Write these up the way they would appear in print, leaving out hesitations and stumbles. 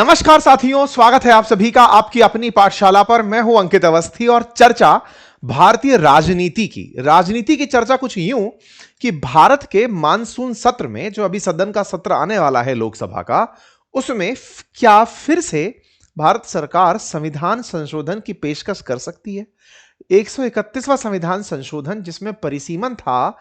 नमस्कार साथियों, स्वागत है आप सभी का आपकी अपनी पाठशाला पर। मैं हूं अंकित अवस्थी और चर्चा भारतीय राजनीति की चर्चा कुछ यूं कि भारत के मानसून सत्र में जो अभी सदन का सत्र आने वाला है लोकसभा का, उसमें क्या फिर से भारत सरकार संविधान संशोधन की पेशकश कर सकती है। 131वां संविधान संशोधन जिसमें परिसीमन था,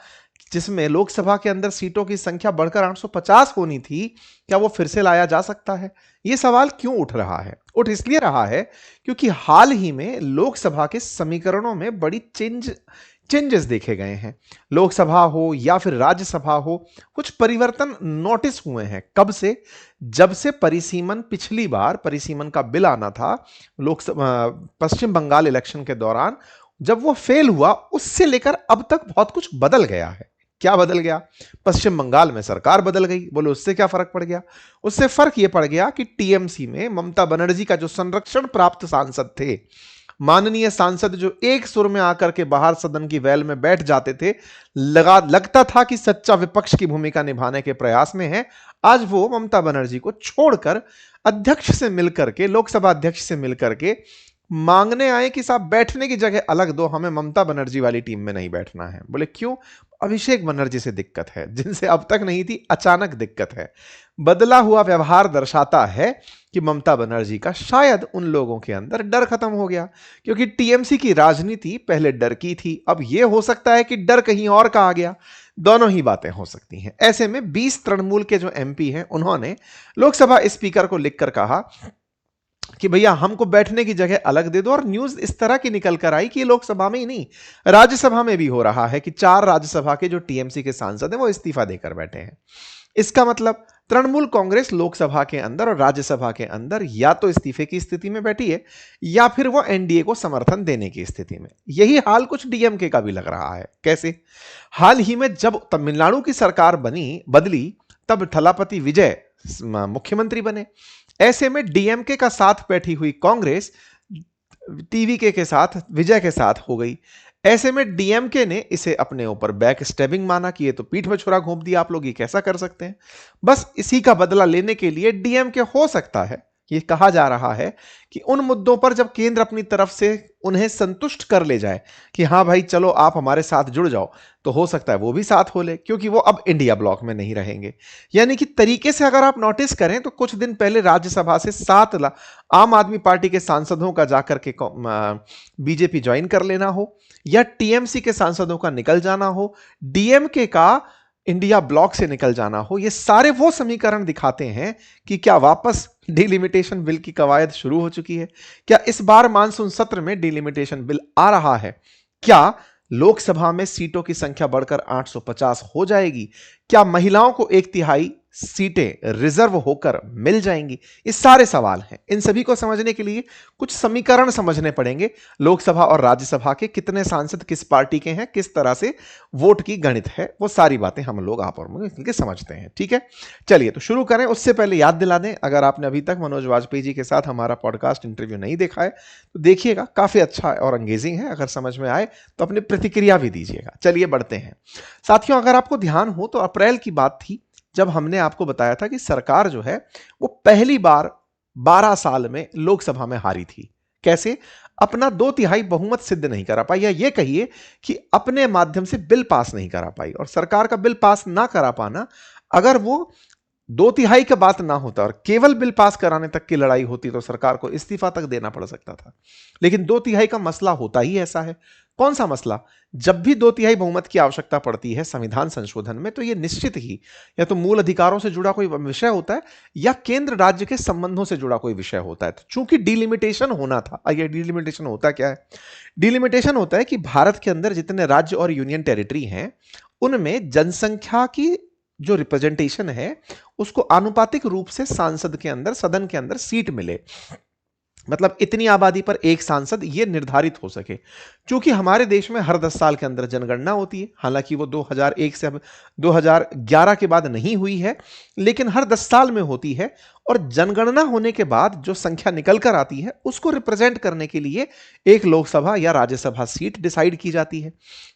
जिसमें लोकसभा के अंदर सीटों की संख्या बढ़कर 850 होनी थी, क्या वो फिर से लाया जा सकता है? यह सवाल क्यों उठ रहा है? उठ इसलिए रहा है क्योंकि हाल ही में लोकसभा के समीकरणों में बड़ी चेंजेस देखे गए हैं। लोकसभा हो या फिर राज्यसभा हो, कुछ परिवर्तन नोटिस हुए हैं। कब से? जब से परिसीमन, पिछली बार परिसीमन का बिल आना था लोकसभा पश्चिम बंगाल इलेक्शन के दौरान, जब वो फेल हुआ, उससे लेकर अब तक बहुत कुछ बदल गया है। क्या बदल गया? पश्चिम बंगाल में सरकार बदल गई। बोलो उससे क्या फर्क पड़ गया? उससे फर्क यह पड़ गया कि टीएमसी में ममता बनर्जी का जो संरक्षण प्राप्त सांसद थे, माननीय सांसद जो एक सुर में आकर के बाहर सदन की वेल में बैठ जाते थे, लगता था कि सच्चा विपक्ष की भूमिका निभाने के प्रयास में है, आज वो ममता बनर्जी को छोड़कर अध्यक्ष से मिलकर के, लोकसभा अध्यक्ष से मिलकर के मांगने आए कि साहब बैठने की जगह अलग दो, हमें ममता बनर्जी वाली टीम में नहीं बैठना है। बोले क्यों? अभिषेक बनर्जी से दिक्कत है, जिनसे अब तक नहीं थी, अचानक दिक्कत है। बदला हुआ व्यवहार दर्शाता है कि ममता बनर्जी का शायद उन लोगों के अंदर डर खत्म हो गया, क्योंकि टीएमसी की राजनीति पहले डर की थी, अब यह हो सकता है कि डर कहीं और का आ गया। दोनों ही बातें हो सकती हैं। ऐसे में 20 तृणमूल के जो एमपी हैं, उन्होंने लोकसभा स्पीकर को लिखकर कहा कि भैया हमको बैठने की जगह अलग दे दो। और न्यूज इस तरह की निकल कर आई कि लोकसभा में ही नहीं, राज्यसभा में भी हो रहा है कि 4 राज्यसभा के जो टीएमसी के सांसद हैं वो इस्तीफा देकर बैठे हैं। इसका मतलब तृणमूल कांग्रेस लोकसभा के अंदर और राज्यसभा के अंदर या तो इस्तीफे की स्थिति में बैठी है या फिर वो एनडीए को समर्थन देने की स्थिति में। यही हाल कुछ डीएमके का भी लग रहा है। कैसे? हाल ही में जब तमिलनाडु की सरकार बदली, तब थलापति विजय मुख्यमंत्री बने। ऐसे में डीएमके का साथ बैठी हुई कांग्रेस टीवीके के साथ, विजय के साथ हो गई। ऐसे में डीएमके ने इसे अपने ऊपर बैक स्टैबिंग माना कि ये तो पीठ में छुरा घोंप दिया आप लोग, ये कैसा कर सकते हैं। बस इसी का बदला लेने के लिए डीएमके, हो सकता है, ये कहा जा रहा है कि उन मुद्दों पर जब केंद्र अपनी तरफ से उन्हें संतुष्ट कर ले जाए कि हां भाई चलो आप हमारे साथ जुड़ जाओ, तो हो सकता है वो भी साथ हो ले, क्योंकि वो अब इंडिया ब्लॉक में नहीं रहेंगे। यानी कि तरीके से अगर आप नोटिस करें तो कुछ दिन पहले राज्यसभा से 7 आम आदमी पार्टी के सांसदों का जाकर के बीजेपी ज्वाइन कर लेना हो, या टीएमसी के सांसदों का निकल जाना हो, डीएमके का इंडिया ब्लॉक से निकल जाना हो, ये सारे वो समीकरण दिखाते हैं कि क्या वापस डिलिमिटेशन बिल की कवायद शुरू हो चुकी है। क्या इस बार मानसून सत्र में डिलिमिटेशन बिल आ रहा है? क्या लोकसभा में सीटों की संख्या बढ़कर 850 हो जाएगी? क्या महिलाओं को 1/3 सीटें रिजर्व होकर मिल जाएंगी? ये सारे सवाल हैं। इन सभी को समझने के लिए कुछ समीकरण समझने पड़ेंगे। लोकसभा और राज्यसभा के कितने सांसद किस पार्टी के हैं, किस तरह से वोट की गणित है, वो सारी बातें हम लोग आप और मिलकर समझते हैं। ठीक है, चलिए तो शुरू करें। उससे पहले याद दिला दें, अगर आपने अभी तक मनोज वाजपेयी जी के साथ हमारा पॉडकास्ट इंटरव्यू नहीं देखा है तो देखिएगा, काफी अच्छा और अंगेजिंग है। अगर समझ में आए तो अपनी प्रतिक्रिया भी दीजिएगा। चलिए बढ़ते हैं साथियों। अगर आपको ध्यान हो तो अप्रैल की बात थी जब हमने आपको बताया था कि सरकार जो है वो पहली बार 12 साल में लोकसभा में हारी थी। कैसे? अपना 2/3 बहुमत सिद्ध नहीं करा पाई, या ये कहिए कि अपने माध्यम से बिल पास नहीं करा पाई। और सरकार का बिल पास ना करा पाना, अगर वो 2/3 का बात ना होता और केवल बिल पास कराने तक की लड़ाई होती तो सरकार को इस्तीफा तक देना पड़ सकता था। लेकिन 2/3 का मसला होता ही ऐसा है। कौन सा मसला? जब भी 2/3 बहुमत की आवश्यकता पड़ती है संविधान संशोधन में, तो यह निश्चित ही या तो मूल अधिकारों से जुड़ा कोई विषय होता है या केंद्र राज्य के संबंधों से जुड़ा कोई विषय होता है। तो चूंकि डिलिमिटेशन होना था, ये डिलिमिटेशन होता क्या है? डिलिमिटेशन होता है कि भारत के अंदर जितने राज्य और यूनियन टेरिटरी हैं, उनमें जनसंख्या की जो रिप्रेजेंटेशन है उसको आनुपातिक रूप से सांसद के अंदर, सदन के अंदर सीट मिले। मतलब इतनी आबादी पर एक सांसद, ये निर्धारित हो सके। क्योंकि हमारे देश में हर 10 साल के अंदर जनगणना होती है, हालांकि वो 2001 से अब 2011 के बाद नहीं हुई है, लेकिन हर 10 साल में होती है। और जनगणना होने के बाद जो संख्या निकल कर आती है उसको रिप्रेजेंट करने के लिए एक लोकसभा या राज्यसभा सीट डिसाइड की जाती है।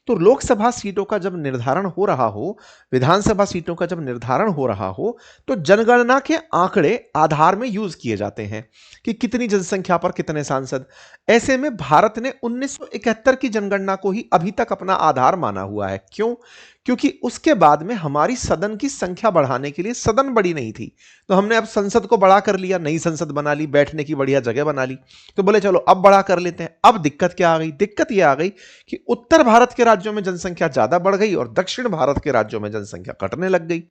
तो लोकसभा सीटों का जब निर्धारण हो रहा हो, विधानसभा सीटों का जब निर्धारण हो रहा हो, तो जनगणना के आंकड़े आधार में यूज किए जाते हैं कि कितनी जनसंख्या पर कितने सांसद। ऐसे में भारत ने 1971 की जनगणना को ही अभी तक अपना आधार माना हुआ है। क्यों? क्योंकि उसके बाद में हमारी सदन की संख्या बढ़ाने के लिए, सदन बड़ी नहीं थी तो हमने अब संसद को बड़ा कर लिया, नई संसद बना ली, बैठने की बढ़िया जगह बना ली, तो बोले चलो अब बड़ा कर लेते हैं। अब दिक्कत क्या आ गई? दिक्कत यह आ गई कि उत्तर भारत के राज्यों में जनसंख्या ज्यादा बढ़ गई और दक्षिण भारत के राज्यों में जनसंख्या घटने लग गई।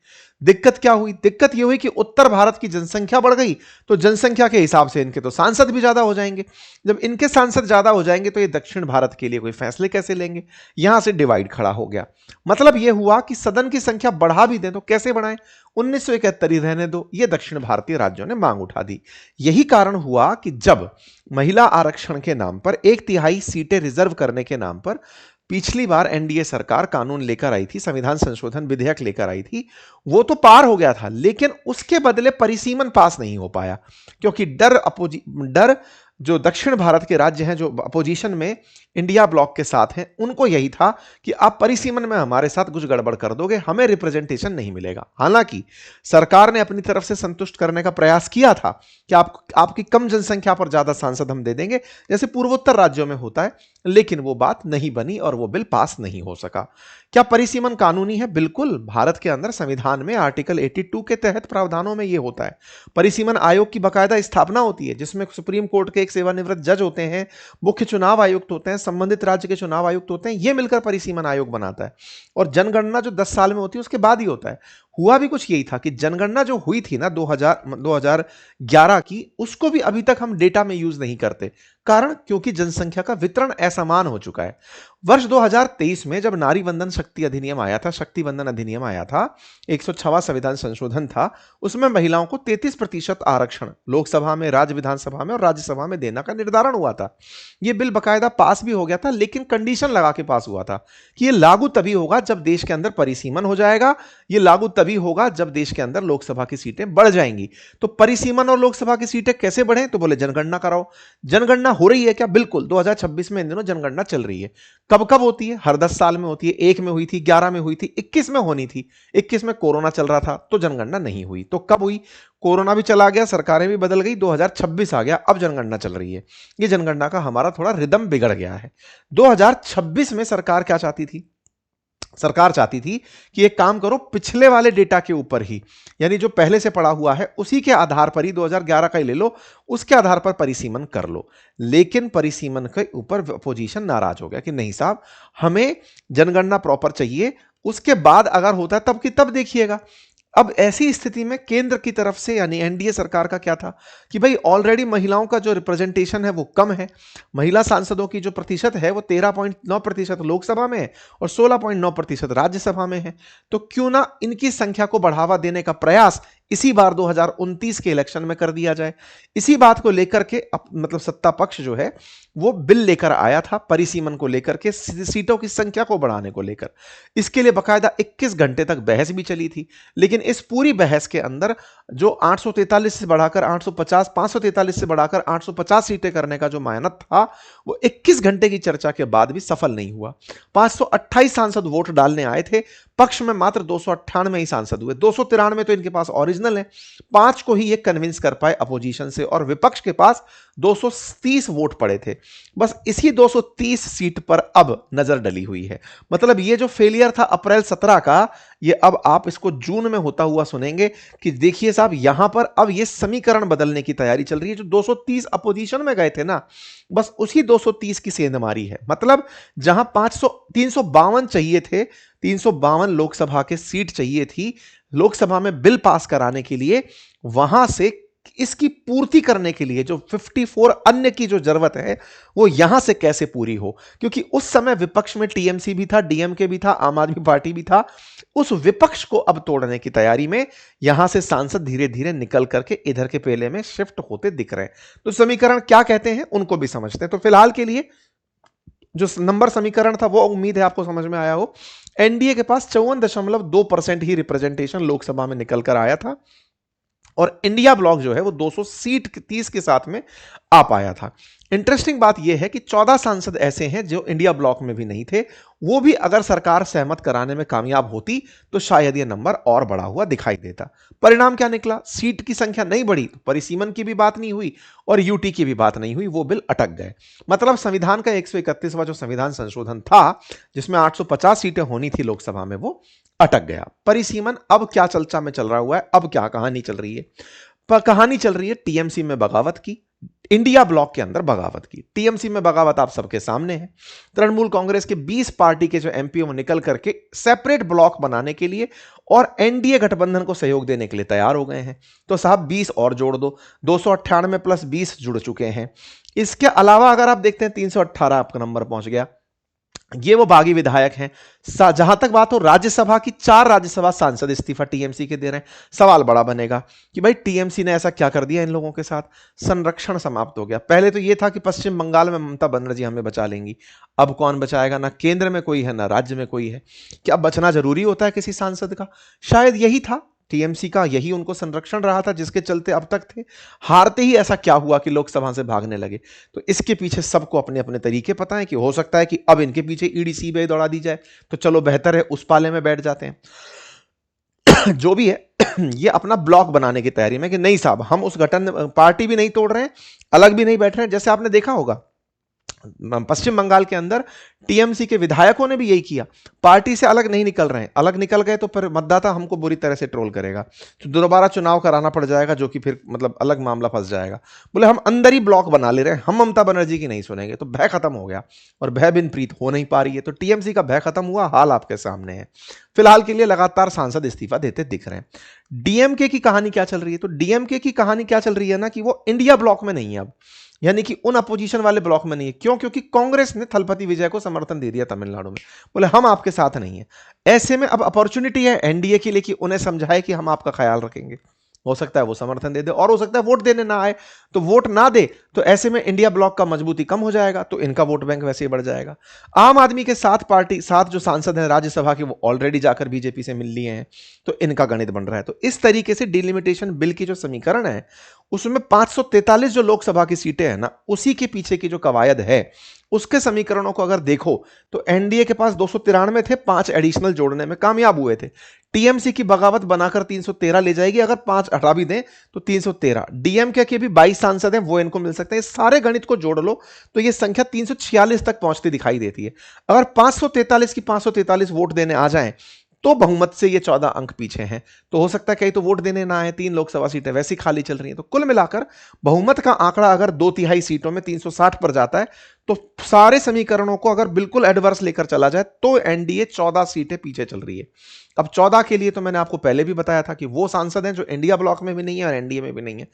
दिक्कत क्या हुई? दिक्कत यह हुई कि उत्तर भारत की जनसंख्या बढ़ गई तो जनसंख्या के हिसाब से इनके तो सांसद भी ज्यादा हो जाएंगे। जब इनके सांसद ज्यादा हो जाएंगे तो ये दक्षिण भारत के लिए कोई फैसले कैसे लेंगे? यहां से डिवाइड खड़ा हो गया। मतलब यह हुआ कि सदन की संख्या बढ़ा भी दें तो कैसे बढ़ाएं? 1971 ही रहने दो, ये दक्षिण भारतीय राज्यों ने मांग उठा दी। यही कारण हुआ कि जब महिला आरक्षण के नाम पर 1/3 सीटें रिजर्व करने के नाम पर पिछली बार एनडीए सरकार कानून लेकर आई थी, संविधान संशोधन विधेयक लेकर आई थी, वो तो पार हो गया था लेकिन उसके बदले परिसीमन पास नहीं हो पाया क्योंकि डर जो दक्षिण भारत के राज्य हैं जो अपोजिशन में इंडिया ब्लॉक के साथ हैं, उनको यही था कि आप परिसीमन में हमारे साथ कुछ गड़बड़ कर दोगे, हमें रिप्रेजेंटेशन नहीं मिलेगा। हालांकि सरकार ने अपनी तरफ से संतुष्ट करने का प्रयास किया था कि आपकी कम जनसंख्या पर ज्यादा सांसद हम दे देंगे जैसे पूर्वोत्तर राज्यों में होता है, लेकिन वो बात नहीं बनी और वो बिल पास नहीं हो सका। क्या परिसीमन कानूनी है? बिल्कुल। भारत के अंदर संविधान में आर्टिकल 82 के तहत प्रावधानों में यह होता है। परिसीमन आयोग की बाकायदा स्थापना होती है जिसमें सुप्रीम कोर्ट के एक सेवानिवृत्त जज होते हैं, मुख्य चुनाव आयुक्त होते हैं, संबंधित राज्य के चुनाव आयुक्त होते हैं, ये मिलकर परिसीमन आयोग बनाता है। और जनगणना जो 10 साल में होती है उसके बाद ही होता है। हुआ भी कुछ यही था कि जनगणना जो हुई थी ना 2011 की, उसको भी अभी तक हम डेटा में यूज नहीं करते। कारण क्योंकि जनसंख्या का वितरण असमान हो चुका है। वर्ष 2023 में जब नारी वंदन शक्ति अधिनियम आया था, शक्ति वंदन अधिनियम आया था, 106वां संविधान संशोधन था, उसमें महिलाओं को 33% आरक्षण लोकसभा में, राज्य विधानसभा में और राज्यसभा में देने का निर्धारण हुआ था। यह बिल बकायदा पास भी हो गया था लेकिन कंडीशन लगा के पास हुआ था कि यह लागू तभी होगा जब देश के अंदर परिसीमन हो जाएगा, यह लागू तभी होगा जब देश के अंदर लोकसभा की सीटें बढ़ जाएंगी। तो परिसीमन और लोकसभा की सीटें कैसे बढ़े? तो बोले जनगणना कराओ। जनगणना हो रही है क्या? बिल्कुल। 2026 में इन दिनों जनगणना चल रही है। कब कब होती है? हर 10 साल में होती है। 1 में हुई थी, 11 में हुई थी, 21 में होनी थी। 21 में कोरोना चल रहा था तो जनगणना नहीं हुई। तो कब हुई? कोरोना भी चला गया, सरकारें भी बदल गई, 2026 आ गया, अब जनगणना चल रही है। ये जनगणना का हमारा थोड़ा रिदम बिगड़ गया है। 2026 में सरकार क्या चाहती थी? सरकार चाहती थी कि एक काम करो, पिछले वाले डेटा के ऊपर ही, यानी जो पहले से पड़ा हुआ है उसी के आधार पर ही 2011 का ही ले लो, उसके आधार पर परिसीमन कर लो। लेकिन परिसीमन के ऊपर अपोजिशन नाराज हो गया कि नहीं साहब, हमें जनगणना प्रॉपर चाहिए, उसके बाद अगर होता है तब की तब देखिएगा। अब ऐसी स्थिति में केंद्र की तरफ से यानी एनडीए सरकार का क्या था कि भाई ऑलरेडी महिलाओं का जो रिप्रेजेंटेशन है वो कम है। महिला सांसदों की जो प्रतिशत है वो 13.9% लोकसभा में है और 16.9% राज्यसभा में है। तो क्यों ना इनकी संख्या को बढ़ावा देने का प्रयास इसी बार 2029 के इलेक्शन में कर दिया जाए। इसी बात को लेकर के मतलब सत्ता पक्ष जो है वो बिल लेकर आया था परिसीमन को लेकर के, सीटों की संख्या को बढ़ाने को लेकर। इसके लिए बकायदा 21 घंटे तक बहस भी चली थी। लेकिन इस पूरी बहस के अंदर जो 843 से बढ़ाकर 850, 543 से बढ़ाकर 850 सीटें करने का जो मानक था वो 21 घंटे की चर्चा के बाद भी सफल नहीं हुआ। 528 सांसद वोट डालने आए थे, पक्ष में मात्र 298 ही सांसद हुए। 293 तो इनके पास ओरिजिनल है, 5 को ही ये कन्विंस कर पाए अपोजिशन से, और विपक्ष के पास 230 वोट पड़े थे। बस इसी 230 सीट पर अब नजर डली हुई है। मतलब ये जो फेलियर था अप्रैल 17 का, ये अब आप इसको जून में होता हुआ सुनेंगे कि देखिए साहब यहां पर अब ये समीकरण बदलने की तैयारी चल रही है। जो 230 अपोजिशन में गए थे ना, बस उसी 230 की सेंधमारी है। मतलब जहां 352 चाहिए थे, 352 लोकसभा के सीट चाहिए थी लोकसभा में बिल पास कराने के लिए, वहां से इसकी पूर्ति करने के लिए जो 54 अन्य की जो जरूरत है वो यहां से कैसे पूरी हो, क्योंकि उस समय विपक्ष में टीएमसी भी था, डीएमके भी था, आम आदमी पार्टी भी था। उस विपक्ष को अब तोड़ने की तैयारी में यहां से सांसद धीरे धीरे निकल करके इधर के पेले में शिफ्ट होते दिख रहे हैं। तो समीकरण क्या कहते हैं उनको भी समझते हैं। तो फिलहाल के लिए जो नंबर समीकरण था वो उम्मीद है आपको समझ में आया हो। एनडीए के पास 54.2% ही रिप्रेजेंटेशन लोकसभा में निकल कर आया था। और इंडिया ब्लॉक जो है वो 200 सीट 30 के साथ में आ पाया था। इंटरेस्टिंग बात यह है कि 14 सांसद ऐसे हैं जो इंडिया ब्लॉक में भी नहीं थे, वो भी अगर सरकार सहमत कराने में कामयाब होती तो शायद यह नंबर और बढ़ा हुआ दिखाई देता। परिणाम क्या निकला? सीट की संख्या नहीं बढ़ी तो परिसीमन की भी बात नहीं हुई और यूटी की भी बात नहीं हुई, वो बिल अटक गए। मतलब संविधान का 131वां जो संविधान संशोधन था जिसमें 850 सीटें होनी थी लोकसभा में, वो अटक गया। परिसीमन अब क्या चर्चा में चल रहा हुआ है, अब क्या कहानी चल रही है? कहानी चल रही है टीएमसी में बगावत की, इंडिया ब्लॉक के अंदर बगावत की। टीएमसी में बगावत आप सबके सामने है। तृणमूल कांग्रेस के 20 पार्टी के जो एमपी वो निकल करके सेपरेट ब्लॉक बनाने के लिए और एनडीए गठबंधन को सहयोग देने के लिए तैयार हो गए हैं। तो साहब 20 और जोड़ दो, 298 प्लस 20 जुड़ चुके हैं। इसके अलावा अगर आप देखते हैं 318 आपका नंबर पहुंच गया। ये वो बागी विधायक हैं। जहां तक बात हो राज्यसभा की, 4 राज्यसभा सांसद इस्तीफा टीएमसी के दे रहे हैं। सवाल बड़ा बनेगा कि भाई टीएमसी ने ऐसा क्या कर दिया इन लोगों के साथ? संरक्षण समाप्त हो गया। पहले तो ये था कि पश्चिम बंगाल में ममता बनर्जी हमें बचा लेंगी, अब कौन बचाएगा? ना केंद्र में कोई है ना राज्य में कोई है। क्या बचना जरूरी होता है किसी सांसद का? शायद यही था टीएमसी का, यही उनको संरक्षण रहा था जिसके चलते अब तक थे। हारते ही ऐसा क्या हुआ कि लोकसभा से भागने लगे? तो इसके पीछे सबको अपने अपने तरीके पता है कि हो सकता है कि अब इनके पीछे ईडी सीबीआई दौड़ा दी जाए, तो चलो बेहतर है उस पाले में बैठ जाते हैं। जो भी है ये अपना ब्लॉक बनाने की तैयारी में कि नहीं साहब हम उस गठन पार्टी भी नहीं तोड़ रहे हैं, अलग भी नहीं बैठ रहे हैं। जैसे आपने देखा होगा पश्चिम बंगाल के अंदर टीएमसी के विधायकों ने भी यही किया, पार्टी से अलग नहीं निकल रहे हैं। अलग निकल गए तो फिर मतदाता हमको बुरी तरह से ट्रोल करेगा, तो दोबारा चुनाव कराना पड़ जाएगा, जो कि फिर मतलब अलग मामला फंस जाएगा। बोले हम अंदर ही ब्लॉक बना ले रहे हैं, हम ममता बनर्जी की नहीं सुनेंगे। तो भय खत्म हो गया और भय बिन प्रीत हो नहीं पा रही है। तो टीएमसी का भय खत्म हुआ, हाल आपके सामने है। फिलहाल के लिए लगातार सांसद इस्तीफा देते दिख रहे हैं। डीएमके की कहानी क्या चल रही है? तो डीएमके की कहानी क्या चल रही है ना कि वो इंडिया ब्लॉक में नहीं है अब, यानी कि उन अपोजिशन वाले ब्लॉक में नहीं है। क्यों? क्योंकि कांग्रेस ने थलपति विजय को समर्थन दे दिया तमिलनाडु में, बोले हम आपके साथ नहीं है। ऐसे में अब अपॉर्चुनिटी है एनडीए के लिए कि उन्हें समझाए कि हम आपका ख्याल रखेंगे। हो सकता है वो समर्थन दे दे और हो सकता है वोट देने ना आए, तो वोट ना दे तो ऐसे में इंडिया ब्लॉक का मजबूती कम हो जाएगा, तो इनका वोट बैंक वैसे ही बढ़ जाएगा। आम आदमी के 7 जो सांसद हैं राज्यसभा के वो ऑलरेडी जाकर बीजेपी से मिल लिए हैं, तो इनका गणित बन रहा है। तो इस तरीके से डिलिमिटेशन बिल की जो समीकरण है उसमें 543 जो लोकसभा की सीटें हैं ना, उसी के पीछे की जो कवायद है उसके समीकरणों को अगर देखो तो एनडीए के पास 293 थे, 5 एडिशनल जोड़ने में कामयाब हुए थे। टीएमसी की बगावत बनाकर 313 ले जाएगी, अगर 5 हटा भी दें तो 313। डीएमके के भी 22 सांसद हैं, वो इनको मिल सकते हैं। सारे गणित को जोड़ लो तो ये संख्या 346 तक पहुंचती दिखाई देती है। अगर 543 की 543 वोट देने आ जाएं तो बहुमत से ये 14 अंक पीछे हैं। तो हो सकता है कहीं तो वोट देने ना आए, 3 लोकसभा सीटें वैसी खाली चल रही हैं। तो कुल मिलाकर बहुमत का आंकड़ा अगर 2/3 सीटों में 360 पर जाता है, तो सारे समीकरणों को अगर बिल्कुल एडवर्स लेकर चला जाए तो एनडीए 14 सीटें पीछे चल रही है। अब 14 के लिए तो मैंने आपको पहले भी बताया था कि वो सांसद हैं जो इंडिया ब्लॉक में भी नहीं है और एनडीए में भी नहीं है,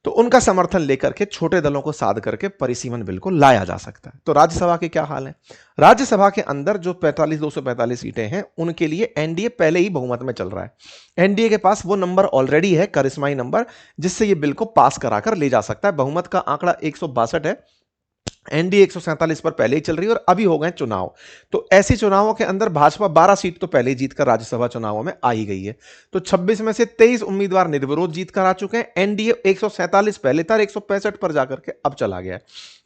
तो उनका समर्थन लेकर के छोटे दलों को साध करके परिसीमन बिल को लाया जा सकता है। तो राज्यसभा के क्या हाल है? राज्यसभा के अंदर जो 245 सीटें हैं उनके लिए एनडीए पहले ही बहुमत में चल रहा है। एनडीए के पास वो नंबर ऑलरेडी है, करिश्माई नंबर, जिससे ये बिल को पास कराकर ले जा सकता है। बहुमत का आंकड़ा 162 है, एनडीए 147 पर पहले ही चल रही है और अभी हो गए चुनाव। तो ऐसे चुनावों के अंदर भाजपा 12 सीट तो पहले ही जीतकर राज्यसभा चुनावों में आ ही गई है। तो 26 में से 23 उम्मीदवार निर्विरोध जीतकर आ चुके हैं। एनडीए 147 पहले था, 165 पर जाकर के अब चला गया।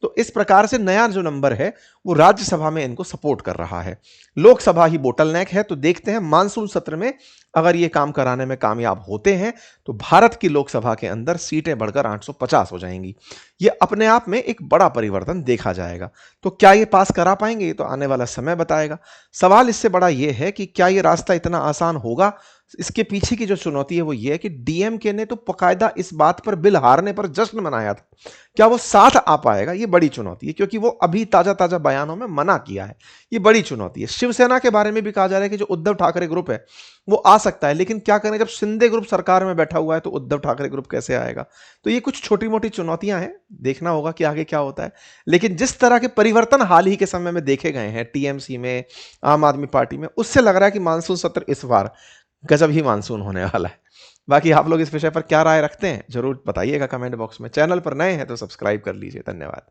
तो इस प्रकार से नया जो नंबर है वो राज्यसभा में इनको सपोर्ट कर रहा है। लोकसभा ही बोटलनेक है। तो देखते हैं मानसून सत्र में अगर ये काम कराने में कामयाब होते हैं तो भारत की लोकसभा के अंदर सीटें बढ़कर 850 हो जाएंगी। ये अपने आप में एक बड़ा परिवर्तन देखा जाएगा। तो क्या ये पास करा पाएंगे, ये तो आने वाला समय बताएगा। सवाल इससे बड़ा ये है कि क्या ये रास्ता इतना आसान होगा? इसके पीछे की जो चुनौती है वो ये है कि डीएमके ने तो बकायदा इस बात पर बिल हारने पर जश्न मनाया था, क्या वो साथ आ पाएगा? ये बड़ी चुनौती है, क्योंकि वो अभी ताजा ताजा बयानों में मना किया है। ये बड़ी चुनौती है। शिवसेना के बारे में भी कहा जा रहा है कि जो उद्धव ठाकरे ग्रुप है वो आ सकता है, लेकिन क्या करें जब शिंदे ग्रुप सरकार में बैठा हुआ है तो उद्धव ठाकरे ग्रुप कैसे आएगा? तो ये कुछ छोटी मोटी चुनौतियां हैं, देखना होगा कि आगे क्या होता है। लेकिन जिस तरह के परिवर्तन हाल ही के समय में देखे गए हैं टीएमसी में, आम आदमी पार्टी में, उससे लग रहा है कि मानसून सत्र इस बार गजब ही मानसून होने वाला है। बाकी आप लोग इस विषय पर क्या राय रखते हैं जरूर बताइएगा कमेंट बॉक्स में। चैनल पर नए हैं तो सब्सक्राइब कर लीजिए। धन्यवाद।